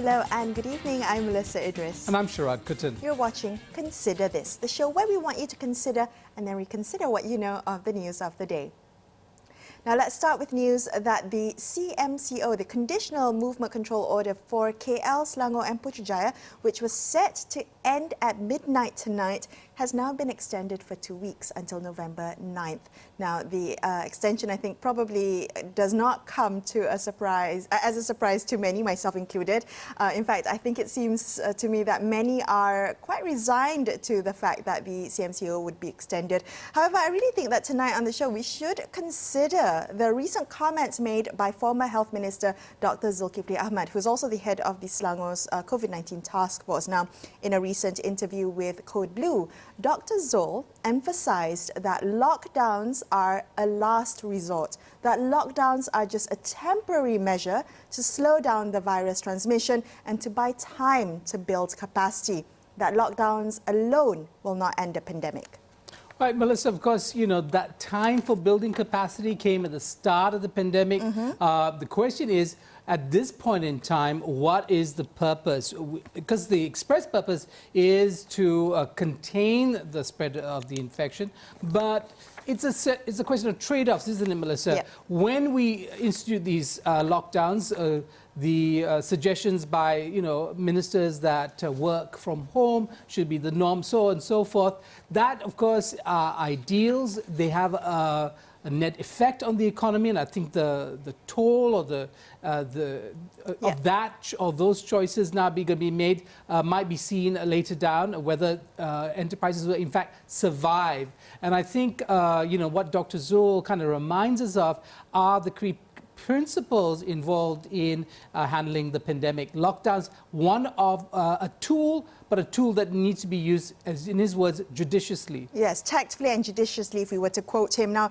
Hello and good evening. I'm Melissa Idris. And I'm Sharaad Kuttan. You're watching Consider This, the show where we want you to consider and then reconsider what you know of the news of the day. Now let's start with news that the CMCO, the Conditional Movement Control Order for KL, Selangor and Putrajaya, which was set to end at midnight tonight, has now been extended for 2 weeks until November 9th. Now the extension, I think, probably does not come to a surprise, as a surprise to many, myself included. In fact, I think it seems to me that many are quite resigned to the fact that the CMCO would be extended. However, I really think that tonight on the show we should consider the recent comments made by former Health Minister Dr. Zulkifli Ahmad, who's also the head of the Selangor's COVID-19 task force. Now, in a recent interview with Code Blue, Dr. Zul emphasized that lockdowns are a last resort, that lockdowns are just a temporary measure to slow down the virus transmission and to buy time to build capacity, that lockdowns alone will not end the pandemic. Right, Melissa, of course, you know, that time for building capacity came at the start of the pandemic. The question is, at this point in time, what is the purpose? Because the express purpose is to contain the spread of the infection, but it's a question of trade-offs, isn't it, Melissa? Yeah. When we institute these lockdowns, the suggestions by ministers that work from home should be the norm, so on and so forth. That, of course, are ideals. They have a net effect on the economy, and I think the toll or of that or those choices now going to be made might be seen later down, whether enterprises will in fact survive. And I think what Dr. Zul kind of reminds us of are the principles involved in handling the pandemic. Lockdowns, one of a tool, but a tool that needs to be used, as in his words, judiciously. Yes, tactfully and judiciously, if we were to quote him. Now,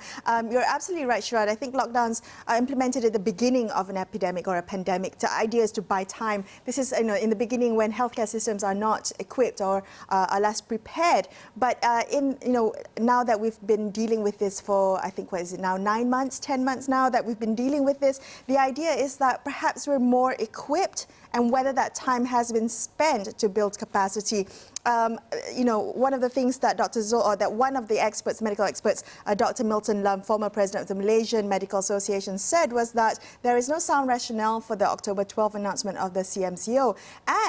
you're absolutely right, Sharaad. I think lockdowns are implemented at the beginning of an epidemic or a pandemic. The idea is to buy time. This is, in the beginning when healthcare systems are not equipped or are less prepared. But now that we've been dealing with this for, I think, what is it now, 9 months, 10 months now that we've been dealing with this, the idea is that perhaps we're more equipped, and whether that time has been spent to build capacity. One of the things that Dr. Zul, or that one of the experts, medical experts, Dr. Milton Lam, former president of the Malaysian Medical Association, said was that there is no sound rationale for the October 12 announcement of the CMCO,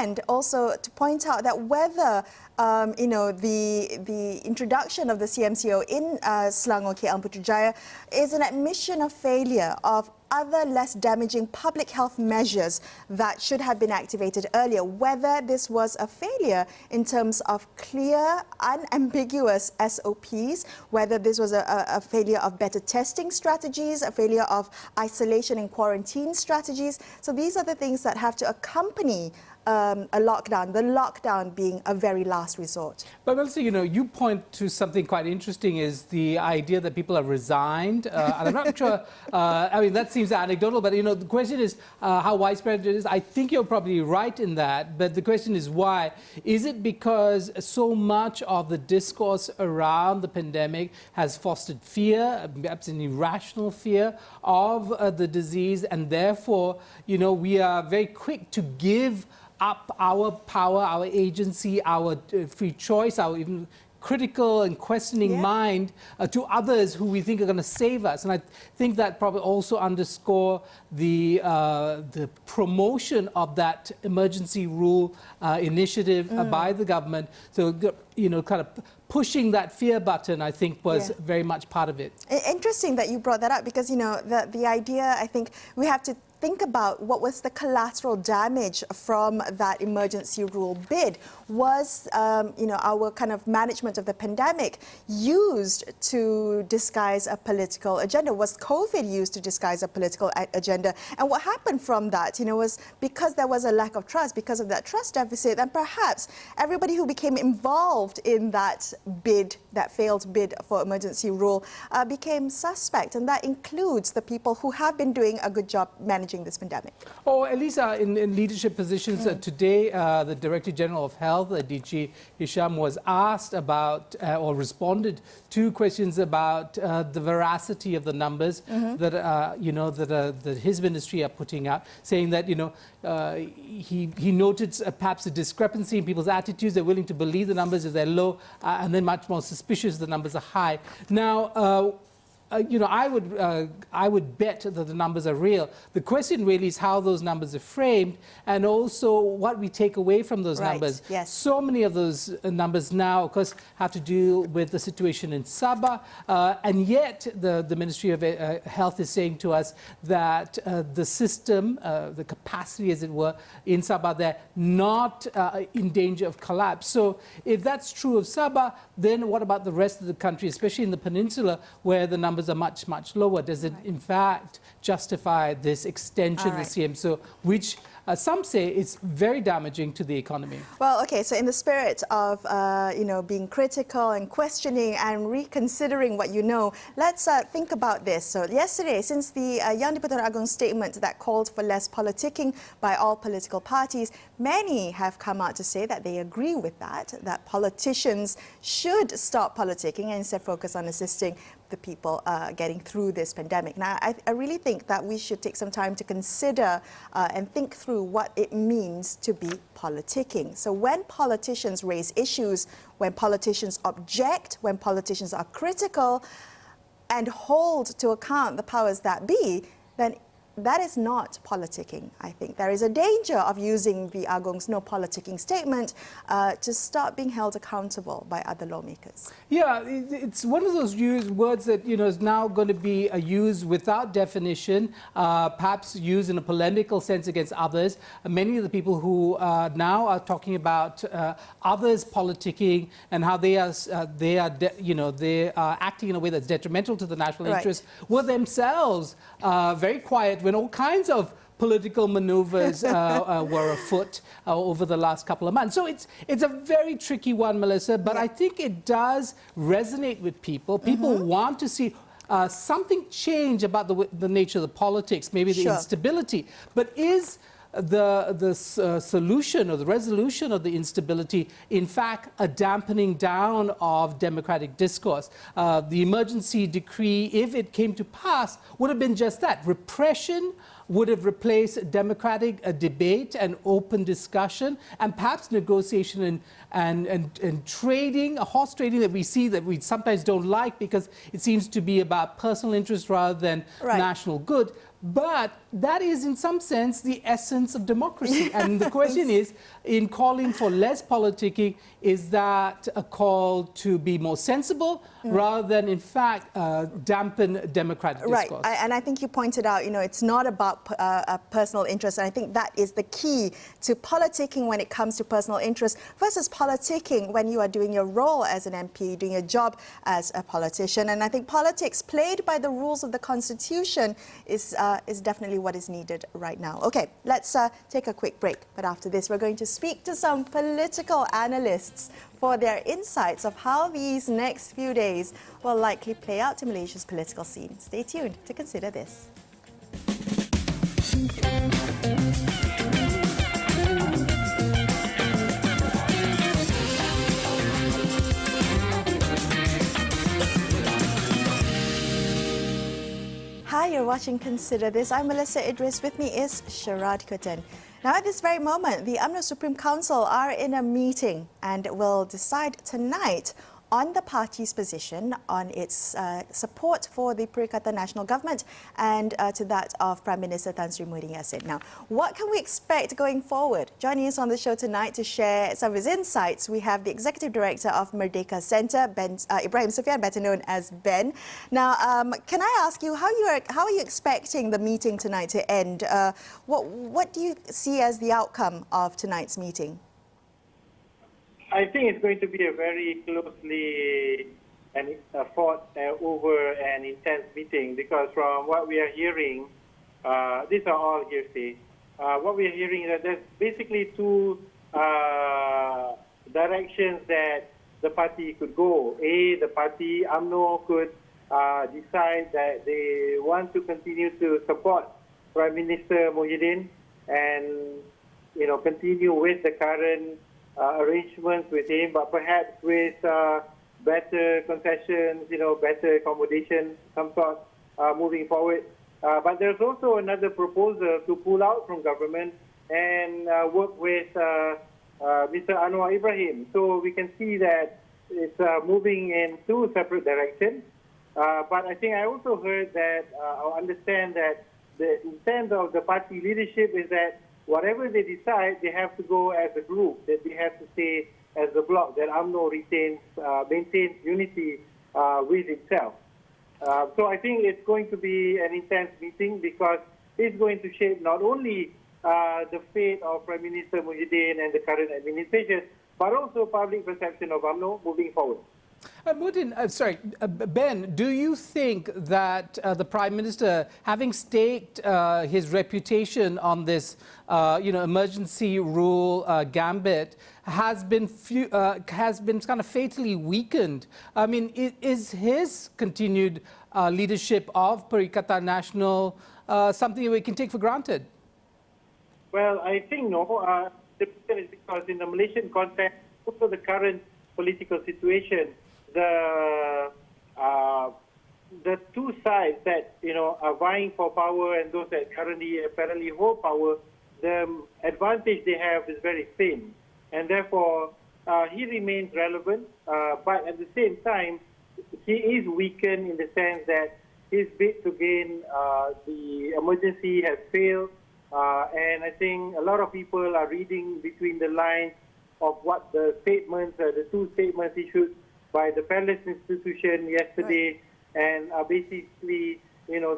and also to point out that whether the introduction of the CMCO in Selangor, KL and Putrajaya is an admission of failure of other less damaging public health measures that should have been activated earlier, whether this was a failure in terms of clear, unambiguous SOPs, whether this was a failure of better testing strategies, a failure of isolation and quarantine strategies. So these are the things that have to accompany a lockdown, the lockdown being a very last resort. But Melissa, you point to something quite interesting, is the idea that people are resigned. And I'm not sure, I mean, that seems anecdotal, but the question is how widespread it is. I think you're probably right in that, but the question is why? Is it because so much of the discourse around the pandemic has fostered fear, perhaps an irrational fear of the disease, and therefore, we are very quick to give up our power, our agency, our free choice, our even critical and questioning mind to others who we think are going to save us. And I think that probably also underscore the promotion of that emergency rule initiative by the government. So, kind of pushing that fear button, I think, was very much part of it. Interesting that you brought that up, because, the idea, I think, we have to think about what was the collateral damage from that emergency rule bid. Was, our kind of management of the pandemic used to disguise a political agenda? Was COVID used to disguise a political agenda? And what happened from that, was because there was a lack of trust, because of that trust deficit, and perhaps everybody who became involved in that bid, that failed bid for emergency rule became suspect, and that includes the people who have been doing a good job managing this pandemic. Or at least in leadership positions. Today, the Director General of Health, Tricia Yeoh, was asked about or responded to questions about the veracity of the numbers that that his ministry are putting out, saying that he noted perhaps a discrepancy in people's attitudes. They're willing to believe the numbers if they're low, and then much more suspicious if the numbers are high. Now, I would bet that the numbers are real. The question really is how those numbers are framed, and also what we take away from those numbers. Yes. So many of those numbers now, of course, have to do with the situation in Sabah, and yet the Ministry of Health is saying to us that the system, the capacity, as it were, in Sabah, they're not in danger of collapse. So if that's true of Sabah, then what about the rest of the country, especially in the peninsula, where the numbers are much, much lower? Does it, in fact, justify this extension of the CMSO, which some say is very damaging to the economy? Well, okay, so in the spirit of, being critical and questioning and reconsidering what you know, let's think about this. So yesterday, since the Yang di-Pertuan Agong statement that called for less politicking by all political parties, many have come out to say that they agree with that politicians should stop politicking and instead focus on assisting the people getting through this pandemic. Now, I really think that we should take some time to consider and think through what it means to be politicking. So when politicians raise issues, when politicians object, when politicians are critical and hold to account the powers that be, then that is not politicking, I think. There is a danger of using the Agong's no politicking statement to start being held accountable by other lawmakers. Yeah, it's one of those words that is now going to be used without definition, perhaps used in a polemical sense against others. Many of the people who now are talking about others politicking and how they are acting in a way that's detrimental to the national interest were themselves very quiet when all kinds of political maneuvers were afoot over the last couple of months. So it's a very tricky one, Melissa, but I think it does resonate with people. People want to see something change about the nature of the politics, maybe the instability. But is the solution or the resolution of the instability, in fact, a dampening down of democratic discourse? The emergency decree, if it came to pass, would have been just that. Repression would have replaced democratic debate and open discussion, and perhaps negotiation and trading, a horse trading that we see that we sometimes don't like because it seems to be about personal interest rather than national good. But that is, in some sense, the essence of democracy. And the question is, in calling for less politicking, is that a call to be more sensible rather than, in fact, dampen democratic discourse? Right, and I think you pointed out, it's not about personal interest, and I think that is the key to politicking when it comes to personal interest versus politicking when you are doing your role as an MP, doing your job as a politician. And I think politics played by the rules of the Constitution is definitely what is needed right now. Okay, let's take a quick break. But after this, we're going to speak to some political analysts for their insights of how these next few days will likely play out to Malaysia's political scene. Stay tuned to consider this. Hi, you're watching Consider This. I'm Melissa Idris. With me is Sharaad Kuttan. Now, at this very moment, the UMNO Supreme Council are in a meeting and will decide tonight on the party's position on its support for the Perikatan Nasional Government and to that of Prime Minister Tan Sri Muhyiddin Yassin. Now, what can we expect going forward? Joining us on the show tonight to share some of his insights, we have the Executive Director of Merdeka Centre, Ibrahim Suffian, better known as Ben. Now, can I ask you, how are you expecting the meeting tonight to end? What do you see as the outcome of tonight's meeting? I think it's going to be a very closely and fought over and intense meeting, because from what we are hearing, these are all hearsay. What we are hearing is that there's basically two directions that the party could go. The party, UMNO, could decide that they want to continue to support Prime Minister Muhyiddin and, continue with the current arrangements with him, but perhaps with better concessions, better accommodation, some sort, moving forward. But there's also another proposal to pull out from government and work with Mr. Anwar Ibrahim. So we can see that it's moving in two separate directions. But I think I also heard that, or understand that the intent of the party leadership is that whatever they decide, they have to go as a group, that they have to stay as a bloc, that UMNO maintains unity with itself. So I think it's going to be an intense meeting because it's going to shape not only the fate of Prime Minister Muhyiddin and the current administration, but also public perception of UMNO moving forward. Ben, do you think that the Prime Minister, having staked his reputation on this, emergency rule gambit, has been kind of fatally weakened? I mean, is his continued leadership of Perikatan Nasional something that we can take for granted? Well, I think no. The reason is because in the Malaysian context, also the current political situation, the two sides that are vying for power and those that currently apparently hold power, the advantage they have is very thin, and therefore he remains relevant. But at the same time, he is weakened in the sense that his bid to gain the emergency has failed, and I think a lot of people are reading between the lines of what the statements, the two statements issued by the Palace Institution yesterday, and are basically,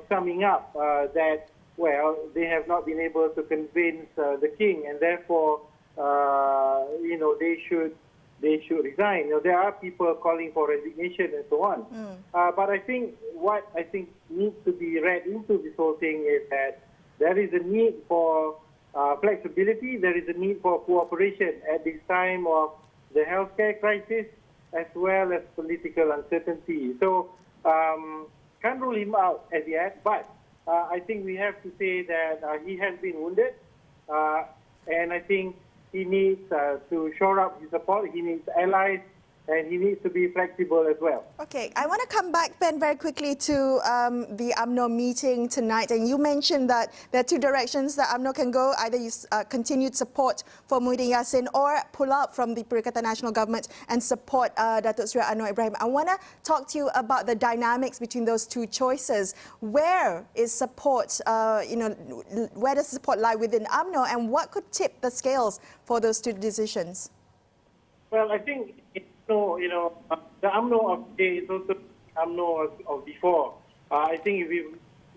summing up that, well, they have not been able to convince the king, and therefore, they should resign. There are people calling for resignation and so on. But I think what needs to be read into this whole thing is that there is a need for flexibility. There is a need for cooperation at this time of the healthcare crisis, as well as political uncertainty. So, can't rule him out as yet, but I think we have to say that he has been wounded, and I think he needs to shore up his support. He needs allies, and he needs to be flexible as well. Okay, I want to come back, Ben, very quickly to the UMNO meeting tonight. And you mentioned that there are two directions that UMNO can go. Either you continued support for Muhyiddin Yassin or pull out from the Perikatan Nasional Government and support Datuk Seri Anwar Ibrahim. I want to talk to you about the dynamics between those two choices. Where is support, where does support lie within UMNO, and what could tip the scales for those two decisions? Well, I think the UMNO of today is also UMNO of before. I think if we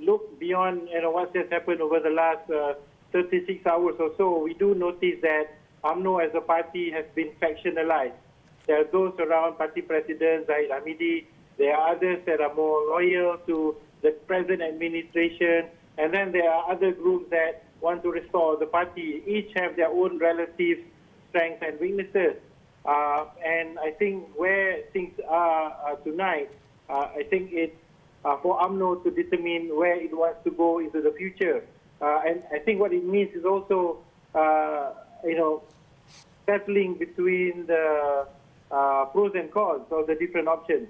look beyond what has happened over the last 36 hours or so, we do notice that UMNO as a party has been factionalized. There are those around party president Zahid Hamidi. There are others that are more loyal to the present administration. And then there are other groups that want to restore the party. Each have their own relative strengths and weaknesses. And I think where things are tonight, I think it's for UMNO to determine where it wants to go into the future. And I think what it means is also, settling between the pros and cons of the different options.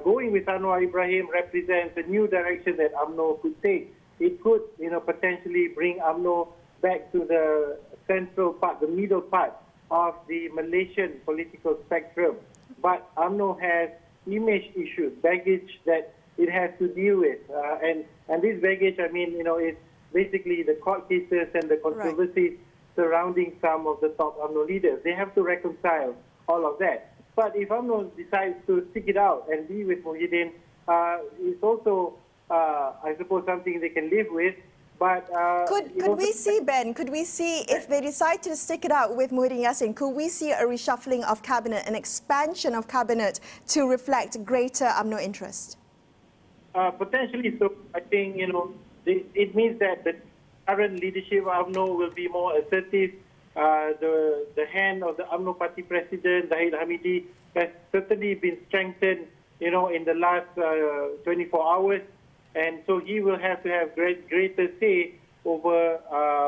Going with Anwar Ibrahim represents a new direction that UMNO could take. It could, potentially bring UMNO back to the central part, the middle part of the Malaysian political spectrum. But UMNO has image issues, baggage that it has to deal with. And this baggage, is basically the court cases and the controversies surrounding some of the top UMNO leaders. They have to reconcile all of that. But if UMNO decides to stick it out and be with Muhyiddin, it's also, I suppose, something they can live with. But, could we see, Ben, if they decide to stick it out with Muhyiddin Yassin, could we see a reshuffling of cabinet, an expansion of cabinet to reflect greater UMNO interest? Potentially so. I think, it means that the current leadership of UMNO will be more assertive the hand of the UMNO Party President, Zahid Hamidi, has certainly been strengthened, in the last 24 hours. And so he will have to have greater say over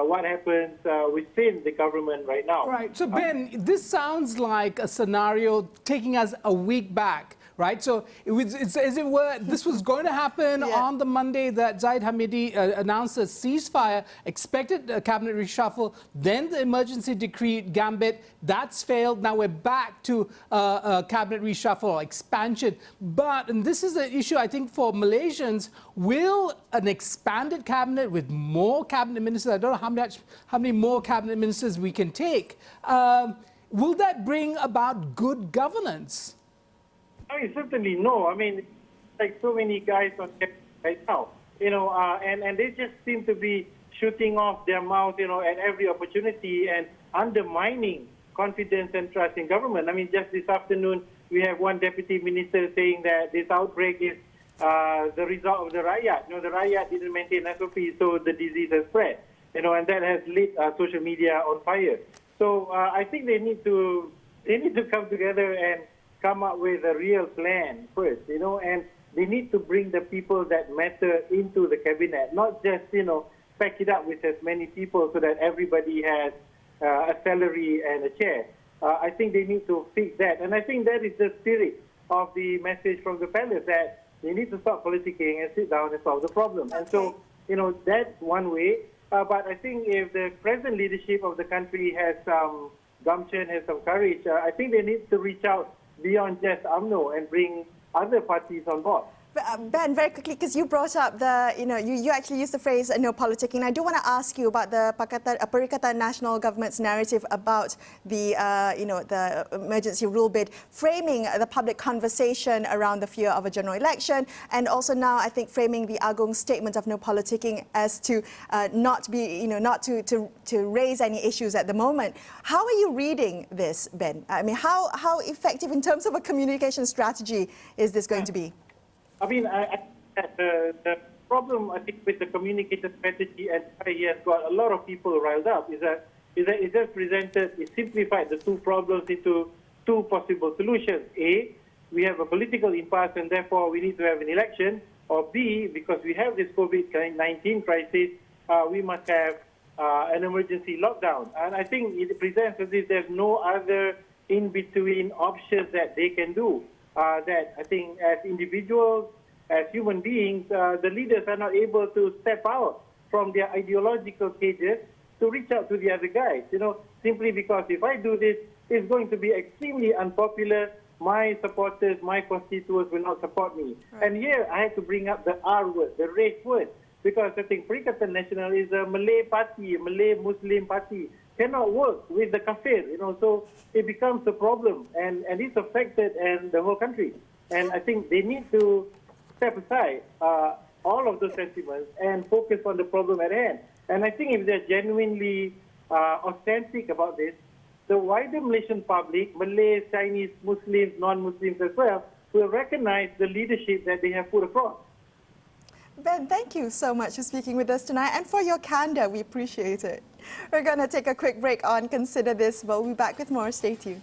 what happens within the government right now. Right. So, Ben, this sounds like a scenario taking us a week back, right? So it's as it were, this was going to happen on the Monday that Zahid Hamidi announced a ceasefire, expected a cabinet reshuffle, then the emergency decree gambit. That's failed. Now we're back to a cabinet reshuffle or expansion. But, and this is an issue, I think, for Malaysians, will an expanded cabinet with more cabinet ministers, I don't know how many more cabinet ministers we can take, will that bring about good governance? I mean, certainly no. I mean, like so many guys on right now, and they just seem to be shooting off their mouth, at every opportunity and undermining confidence and trust in government. I mean, just this afternoon, we have one deputy minister saying that this outbreak is the result of the riot. The riot didn't maintain SOP, so the disease has spread, and that has lit social media on fire. So I think they need to come together and come up with a real plan first, and they need to bring the people that matter into the cabinet, not just, pack it up with as many people so that everybody has a salary and a chair. I think they need to fix that. And I think that is the spirit of the message from the palace, that they need to stop politicking and sit down and solve the problem. Okay. And so, that's one way. But I think if the present leadership of the country has some gumption, has some courage, I think they need to reach out beyond just UMNO and bring other parties on board. Ben, very quickly, because you brought up you actually used the phrase no politicking. I do want to ask you about the Perikatan National Government's narrative about the the emergency rule bid, framing the public conversation around the fear of a general election, and also now I think framing the Agong's statement of no politicking as to not to raise any issues at the moment. How are you reading this, Ben? I mean, how effective in terms of a communication strategy is this going to be? I mean, the problem, I think, with the communication strategy, and he has got a lot of people riled up, is that it just simplified the two problems into two possible solutions. A, we have a political impasse and therefore we need to have an election. Or B, because we have this COVID-19 crisis, we must have an emergency lockdown. And I think it presents as if there's no other in-between options that they can do. That I think as individuals, as human beings, the leaders are not able to step out from their ideological cages to reach out to the other guys, simply because if I do this, it's going to be extremely unpopular. My supporters, my constituents will not support me. Right. And here I have to bring up the R word, the race word, because I think Perikatan Nasional is a Malay party, a Malay Muslim party. Cannot work with the kafir, so it becomes a problem, and it's affected and the whole country. And I think they need to step aside all of those sentiments and focus on the problem at hand. And I think if they're genuinely authentic about this, the wider Malaysian public, Malays, Chinese, Muslims, non-Muslims as well, will recognize the leadership that they have put across. Ben, thank you so much for speaking with us tonight and for your candor. We appreciate it. We're going to take a quick break on Consider This. We'll be back with more. Stay tuned.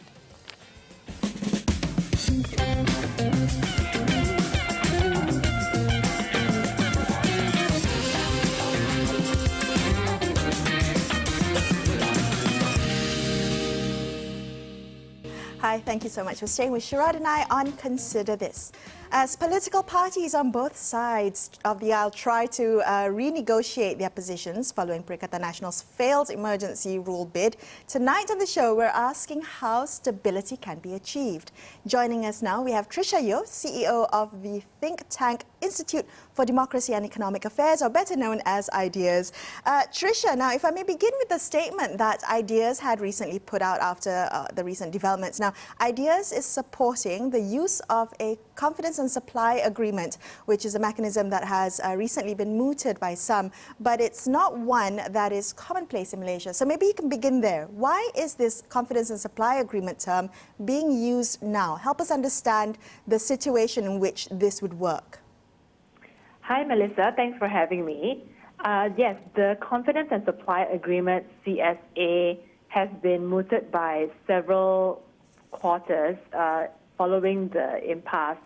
Hi, thank you so much for staying with Sharaad and I on Consider This. As political parties on both sides of the aisle try to renegotiate their positions following Perikatan Nasional's failed emergency rule bid, tonight on the show we're asking how stability can be achieved. Joining us now, we have Tricia Yeoh, CEO of the think tank Institute for Democracy and Economic Affairs, or better known as IDEAS. Tricia, now if I may begin with the statement that IDEAS had recently put out after the recent developments. Now, IDEAS is supporting the use of a confidence and supply agreement, which is a mechanism that has recently been mooted by some, but it's not one that is commonplace in Malaysia. So maybe you can begin there. Why is this confidence and supply agreement term being used now? Help us understand the situation in which this would work. Hi, Melissa. Thanks for having me. Yes, the Confidence and Supply Agreement, CSA, has been mooted by several quarters following the impasse,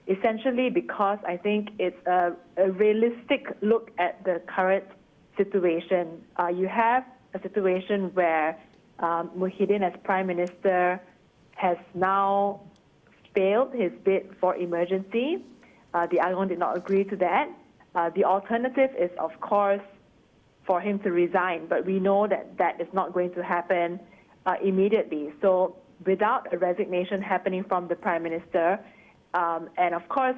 essentially because I think it's a realistic look at the current situation. You have a situation where Muhyiddin as Prime Minister has now failed his bid for emergency. The AWANI did not agree to that. The alternative is, of course, for him to resign, but we know that that is not going to happen immediately. So without a resignation happening from the Prime Minister, and of course,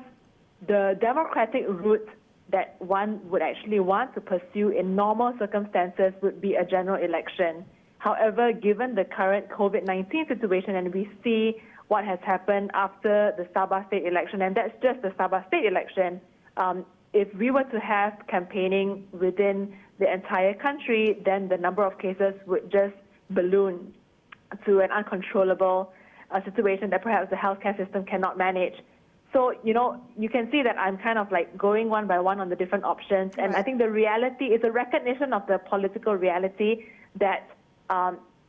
the democratic route that one would actually want to pursue in normal circumstances would be a general election. However, given the current COVID-19 situation, and we see what has happened after the Sabah state election, and that's just the Sabah state election, if we were to have campaigning within the entire country, then the number of cases would just balloon to an uncontrollable situation that perhaps the healthcare system cannot manage. So, you can see that I'm kind of like going one by one on the different options. And I think the reality is a recognition of the political reality that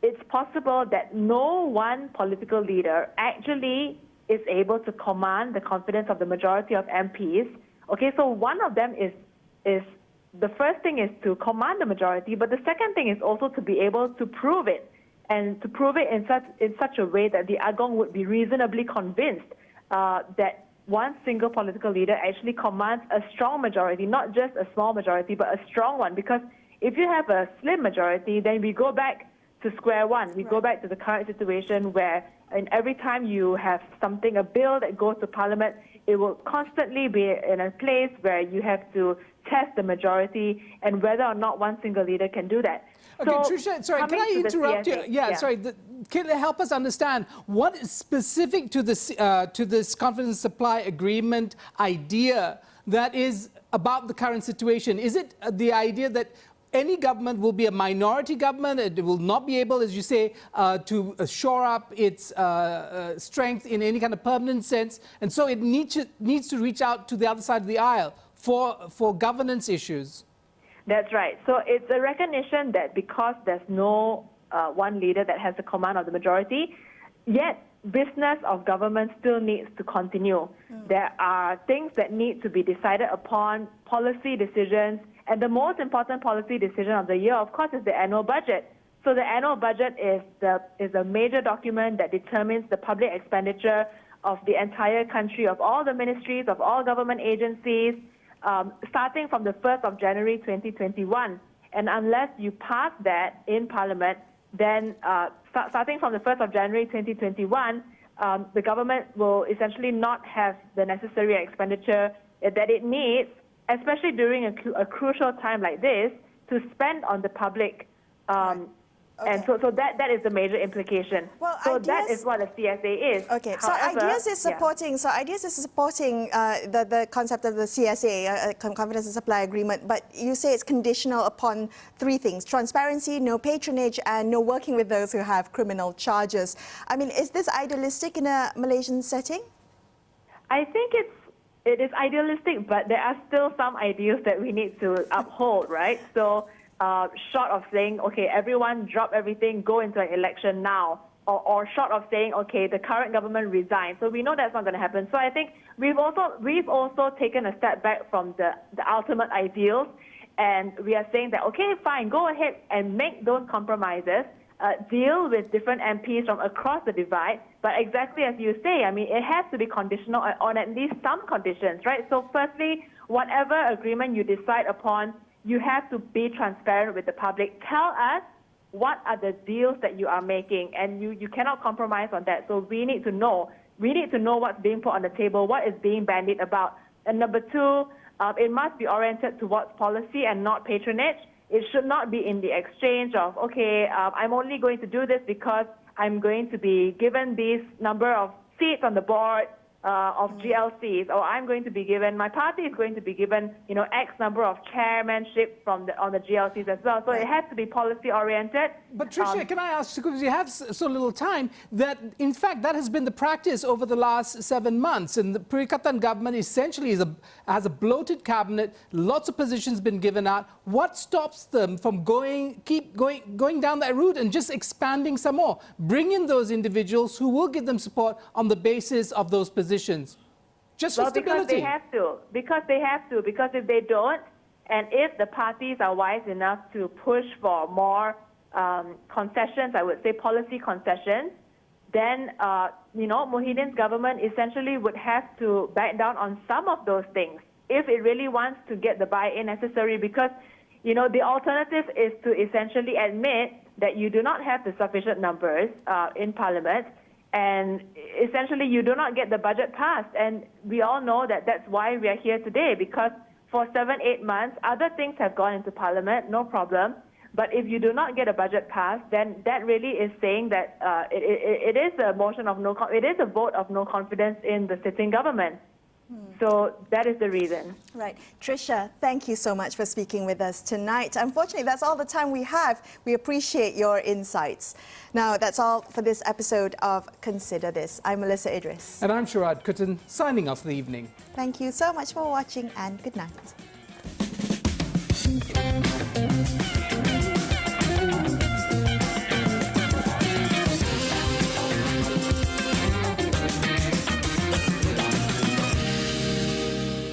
it's possible that no one political leader actually is able to command the confidence of the majority of MPs. Okay, so one of them is the first thing is to command the majority, but the second thing is also to be able to prove it, and to prove it in such a way that the Agong would be reasonably convinced that one single political leader actually commands a strong majority, not just a small majority, but a strong one. Because if you have a slim majority, then we go back to square one. We go back to the current situation where every time you have a bill that goes to Parliament, it will constantly be in a place where you have to test the majority and whether or not one single leader can do that. Okay, So, Tricia, sorry, can I interrupt you? Yeah, sorry. Can you help us understand what is specific to this confidence supply agreement idea that is about the current situation? Is it the idea that any government will be a minority government? It will not be able, as you say, to shore up its strength in any kind of permanent sense, and so it needs to reach out to the other side of the aisle for governance issues. That's right. So it's a recognition that because there's no one leader that has the command of the majority, yet business of government still needs to continue. There are things that need to be decided upon, policy decisions, and the most important policy decision of the year, of course, is the annual budget. So the annual budget is a major document that determines the public expenditure of the entire country, of all the ministries, of all government agencies, starting from the 1st of January 2021. And unless you pass that in Parliament, then starting from the 1st of January 2021, the government will essentially not have the necessary expenditure that it needs, especially during a crucial time like this, to spend on the public. Okay. And so that is the major implication. Well, so that is what a CSA is. Okay, However, so Ideas is supporting the concept of the CSA, Confidence and Supply Agreement, but you say it's conditional upon three things: transparency, no patronage, and no working with those who have criminal charges. I mean, is this idealistic in a Malaysian setting? I think it is idealistic, but there are still some ideals that we need to uphold, right? So short of saying, okay, everyone drop everything, go into an election now, or short of saying, okay, the current government resigns. So we know that's not going to happen. So I think we've also taken a step back from the ultimate ideals, and we are saying that, okay, fine, go ahead and make those compromises, deal with different MPs from across the divide, but exactly as you say, I mean, it has to be conditional on at least some conditions, right? So firstly, whatever agreement you decide upon, you have to be transparent with the public. Tell us what are the deals that you are making, and you cannot compromise on that. So we need to know. We need to know what's being put on the table, what is being bandied about. And number two, it must be oriented towards policy and not patronage. It should not be in the exchange of, okay, I'm only going to do this because I'm going to be given this number of seats on the board, of GLCs, or I'm going to be given, my party is going to be given, X number of chairmanship on the GLCs as well. So it has to be policy oriented. But Tricia, can I ask, because we have so little time, that in fact that has been the practice over the last 7 months, and the Perikatan government essentially has a bloated cabinet, lots of positions been given out. What stops them from going down that route and just expanding some more? Bring in those individuals who will give them support on the basis of those positions. Just for stability. Because they have to. Because if they don't, and if the parties are wise enough to push for more concessions, I would say policy concessions, then, Muhyiddin's government essentially would have to back down on some of those things if it really wants to get the buy-in necessary, because, the alternative is to essentially admit that you do not have the sufficient numbers in Parliament, and essentially you do not get the budget passed. And we all know that that's why we are here today, because for 7-8 months, other things have gone into Parliament, no problem. But if you do not get a budget passed, then that really is saying that it is a motion of it is a vote of no confidence in the sitting government. So that is the reason. Right. Tricia, thank you so much for speaking with us tonight. Unfortunately, that's all the time we have. We appreciate your insights. Now, that's all for this episode of Consider This. I'm Melissa Idris. And I'm Sharaad Kuttan, signing off for the evening. Thank you so much for watching, and good night.